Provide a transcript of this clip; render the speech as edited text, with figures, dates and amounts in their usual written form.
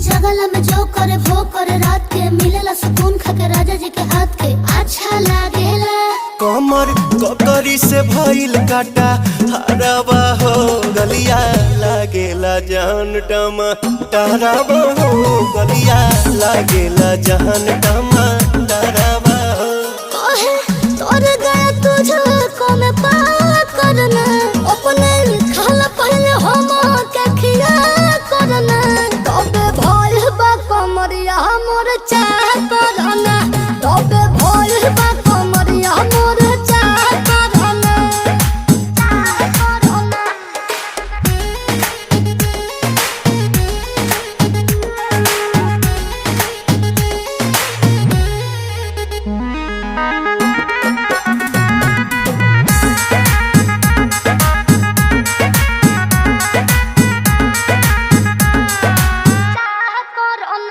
जगला में जो करे वो करे रात के मिलेला सुकून खाके राजा जी के हाथ के अच्छा लागेला। कमर ककरी से भइल काटा हराबा हो गलिया लागेला जान टमाटराबा हो गलिया लागेला जान टमाटराबा हो। तोहे तोर गया तुझे